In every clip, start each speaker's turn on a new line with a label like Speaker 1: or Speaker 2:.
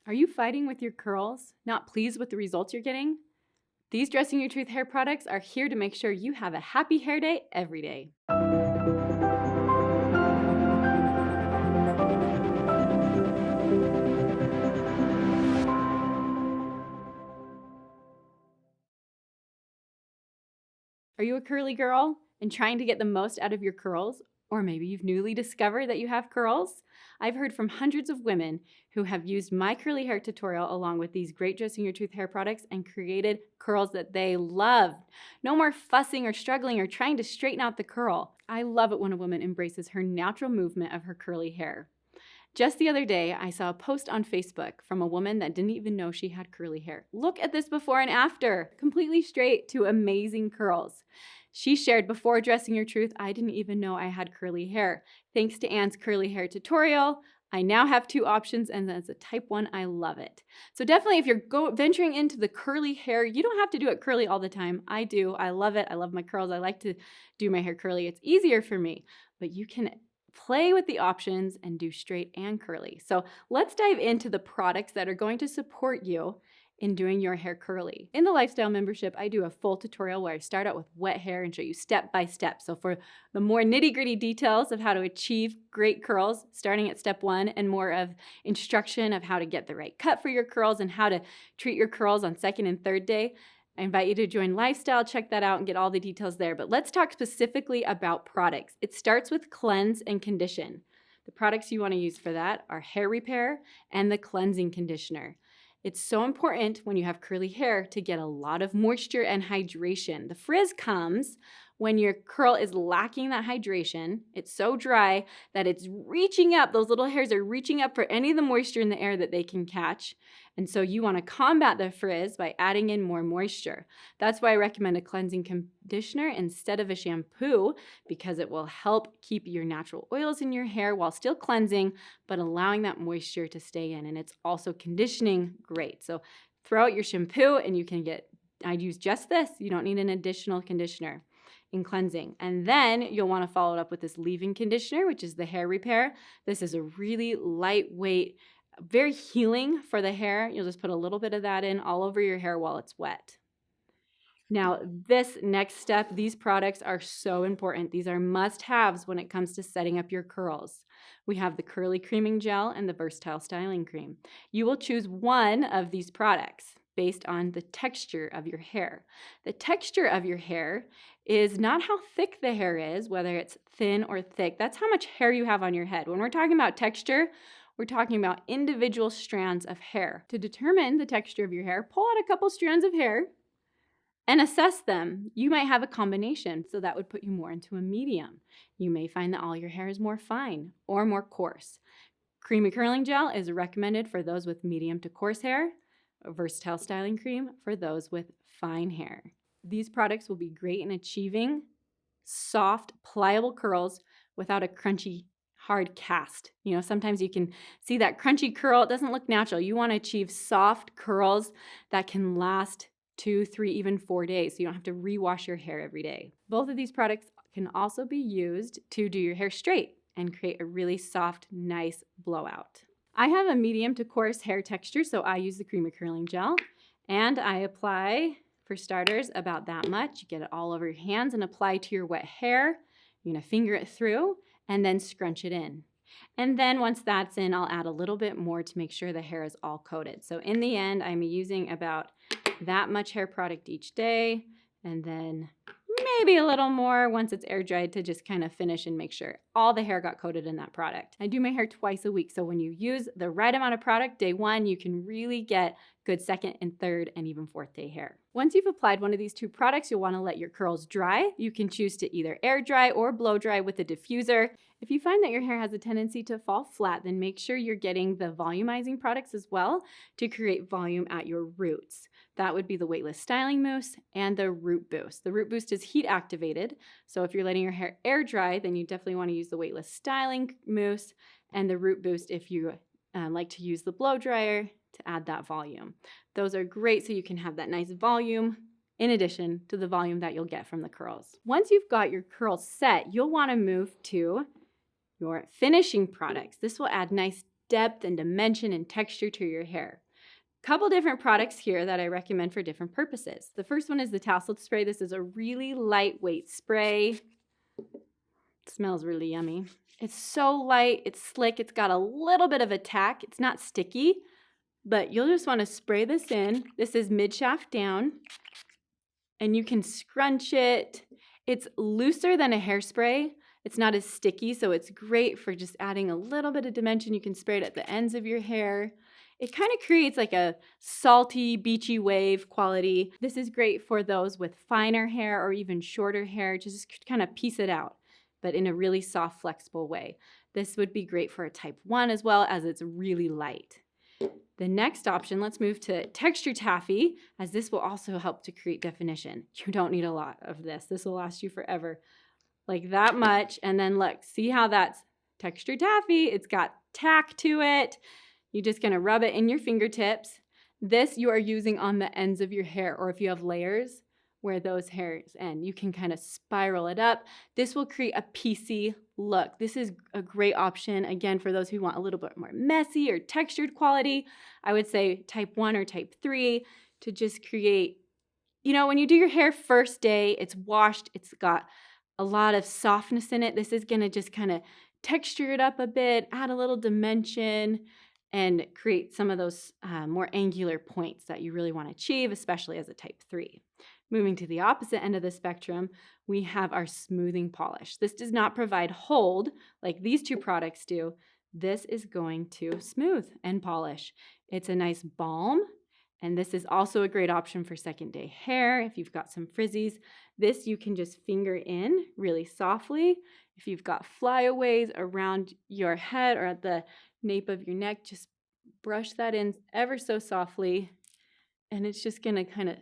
Speaker 1: Are you fighting with your curls? Not pleased with the results you're getting? These Dressing Your Truth hair products are here to make sure you have a happy hair day every day. Are you a curly girl and trying to get the most out of your curls? Or maybe you've newly discovered that you have curls? I've heard from hundreds of women who have used my curly hair tutorial along with these great Dressing Your Truth hair products and created curls that they love. No more fussing or struggling or trying to straighten out the curl. I love it when a woman embraces her natural movement of her curly hair. Just the other day, I saw a post on Facebook from a woman that didn't even know she had curly hair. Look at this before and after, completely straight to amazing curls. She shared, before Dressing Your Truth, I didn't even know I had curly hair. Thanks to Anne's curly hair tutorial, I now have 2 options, and as a type 1, I love it. So definitely if you're venturing into the curly hair, you don't have to do it curly all the time. I do. I love it. I love my curls. I like to do my hair curly. It's easier for me, but you can play with the options and do straight and curly. So let's dive into the products that are going to support you in doing your hair curly. In the lifestyle membership, I do a full tutorial where I start out with wet hair and show you step by step. So for the more nitty-gritty details of how to achieve great curls, starting at step 1, and more of instruction of how to get the right cut for your curls and how to treat your curls on 2nd and 3rd day, I invite you to join Lifestyle, check that out and get all the details there. But let's talk specifically about products. It starts with cleanse and condition. The products you want to use for that are hair repair and the cleansing conditioner. It's so important when you have curly hair to get a lot of moisture and hydration. The frizz comes when your curl is lacking that hydration. It's so dry that it's reaching up. Those little hairs are reaching up for any of the moisture in the air that they can catch. And so you want to combat the frizz by adding in more moisture. That's why I recommend a cleansing conditioner instead of a shampoo, because it will help keep your natural oils in your hair while still cleansing, but allowing that moisture to stay in. And it's also conditioning great. So throw out your shampoo and you can get, I'd use just this. You don't need an additional conditioner in cleansing. And then you'll want to follow it up with this leave-in conditioner, which is the hair repair. This is a really lightweight, very healing for the hair. You'll just put a little bit of that in all over your hair while it's wet. Now, this next step, these products are so important. These are must-haves when it comes to setting up your curls. We have the curly creaming gel and the versatile styling cream. You will choose one of these products based on the texture of your hair. The texture of your hair is not how thick the hair is, whether it's thin or thick. That's how much hair you have on your head. When we're talking about texture, we're talking about individual strands of hair. To determine the texture of your hair, pull out a couple strands of hair and assess them. You might have a combination, so that would put you more into a medium. You may find that all your hair is more fine or more coarse. Creamy curling gel is recommended for those with medium to coarse hair. A versatile styling cream for those with fine hair. These products will be great in achieving soft, pliable curls without a crunchy, hard cast. You know, sometimes you can see that crunchy curl. It doesn't look natural. You want to achieve soft curls that can last 2, 3, even 4 days, so you don't have to rewash your hair every day. Both of these products can also be used to do your hair straight and create a really soft, nice blowout. I have a medium to coarse hair texture, so I use the creamy curling gel, and I apply, for starters, about that much. You get it all over your hands and apply to your wet hair. You're gonna finger it through and then scrunch it in. And then once that's in, I'll add a little bit more to make sure the hair is all coated. So in the end, I'm using about that much hair product each day, and then maybe a little more once it's air dried to just kind of finish and make sure all the hair got coated in that product. I do my hair twice a week, so when you use the right amount of product day 1, you can really get good 2nd and 3rd and even 4th day hair. Once you've applied one of these 2 products, you'll want to let your curls dry. You can choose to either air dry or blow dry with a diffuser. If you find that your hair has a tendency to fall flat, then make sure you're getting the volumizing products as well to create volume at your roots. That would be the weightless styling mousse and the root boost. The root boost is heat activated, so if you're letting your hair air dry, then you definitely want to use the weightless styling mousse and the root boost if you like to use the blow dryer to add that volume. Those are great so you can have that nice volume in addition to the volume that you'll get from the curls. Once you've got your curls set, you'll want to move to your finishing products. This will add nice depth and dimension and texture to your hair. Couple different products here that I recommend for different purposes. The first one is the Tousled spray. This is a really lightweight spray. It smells really yummy. It's so light, it's slick, it's got a little bit of a tack. It's not sticky, but you'll just want to spray this in. This is mid-shaft down, and you can scrunch it. It's looser than a hairspray. It's not as sticky, so it's great for just adding a little bit of dimension. You can spray it at the ends of your hair. It kind of creates like a salty, beachy wave quality. This is great for those with finer hair or even shorter hair. Just kind of piece it out, but in a really soft, flexible way. This would be great for a type 1 as well, as it's really light. The next option, let's move to texture taffy, as this will also help to create definition. You don't need a lot of this. This will last you forever. Like that much. And then look, see how that's texture taffy? It's got tack to it. You're just gonna rub it in your fingertips. This you are using on the ends of your hair, or if you have layers where those hairs end, you can kind of spiral it up. This will create a piecey look. This is a great option, again, for those who want a little bit more messy or textured quality. I would say type 1 or type 3 to just create, when you do your hair first day, it's washed, it's got a lot of softness in it. This is gonna just kind of texture it up a bit, add a little dimension, and create some of those more angular points that you really want to achieve, especially as a type 3. Moving to the opposite end of the spectrum, we have our smoothing polish. This does not provide hold like these two products do. This is going to smooth and polish. It's a nice balm, and this is also a great option for second day hair. If you've got some frizzies, this you can just finger in really softly. If you've got flyaways around your head or at the nape of your neck, just brush that in ever so softly, and it's just gonna kind of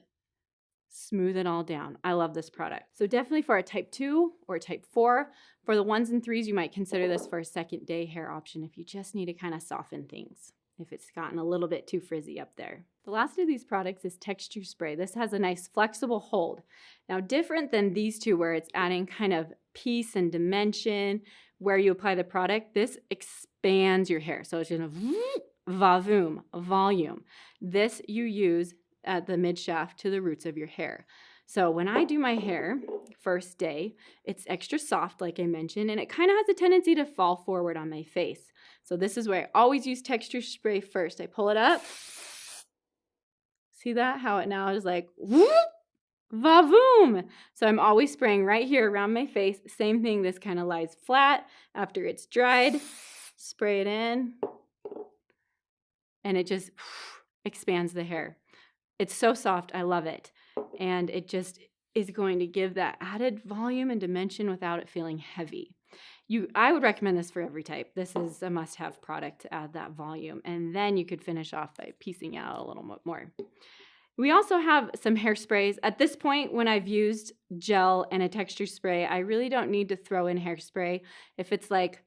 Speaker 1: smooth it all down. I love this product. So definitely for a type 2 or type 4. For the 1s and 3s, you might consider this for a second day hair option if you just need to kind of soften things, if it's gotten a little bit too frizzy up there. The last of these products is texture spray. This has a nice flexible hold. Now, different than these two where it's adding kind of piece and dimension where you apply the product, this expands your hair. So it's gonna volume. This you use at the mid shaft to the roots of your hair. So when I do my hair first day, it's extra soft, like I mentioned, and it kind of has a tendency to fall forward on my face. So this is where I always use texture spray first. I pull it up. See that? How it now is like whoop, va-voom. So I'm always spraying right here around my face. Same thing, this kind of lies flat after it's dried. Spray it in, and it just expands the hair. It's so soft, I love it. And it just is going to give that added volume and dimension without it feeling heavy. I would recommend this for every type. This is a must-have product to add that volume. And then you could finish off by piecing out a little bit more. We also have some hairsprays. At this point, when I've used gel and a texture spray, I really don't need to throw in hairspray. If it's like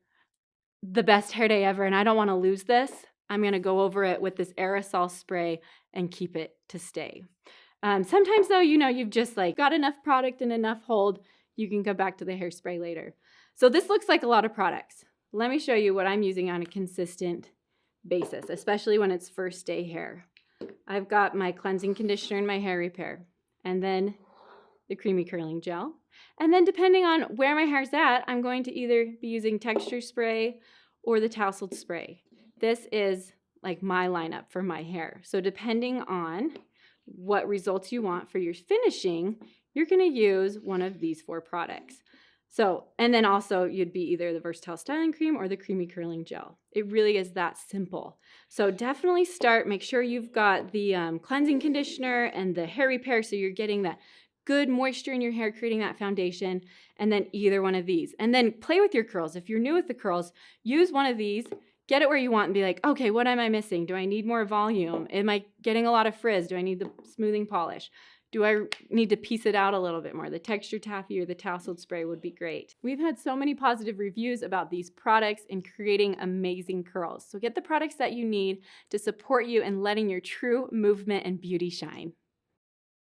Speaker 1: the best hair day ever and I don't want to lose this, I'm going to go over it with this aerosol spray and keep it to stay. Sometimes though, you've just like got enough product and enough hold, you can go back to the hairspray later. So this looks like a lot of products. Let me show you what I'm using on a consistent basis, especially when it's first day hair. I've got my cleansing conditioner and my hair repair, and then the creamy curling gel. And then depending on where my hair's at, I'm going to either be using texture spray or the tousled spray. This is like my lineup for my hair. So depending on what results you want for your finishing, you're going to use one of these 4 products. So, and then also you'd be either the Versatile Styling Cream or the Creamy Curling Gel. It really is that simple. So definitely make sure you've got the cleansing conditioner and the hair repair so you're getting that good moisture in your hair, creating that foundation, and then either one of these. And then play with your curls. If you're new with the curls, use one of these, get it where you want and be like, okay, what am I missing? Do I need more volume? Am I getting a lot of frizz? Do I need the smoothing polish? Do I need to piece it out a little bit more? The texture taffy or the tousled spray would be great. We've had so many positive reviews about these products in creating amazing curls. So get the products that you need to support you in letting your true movement and beauty shine.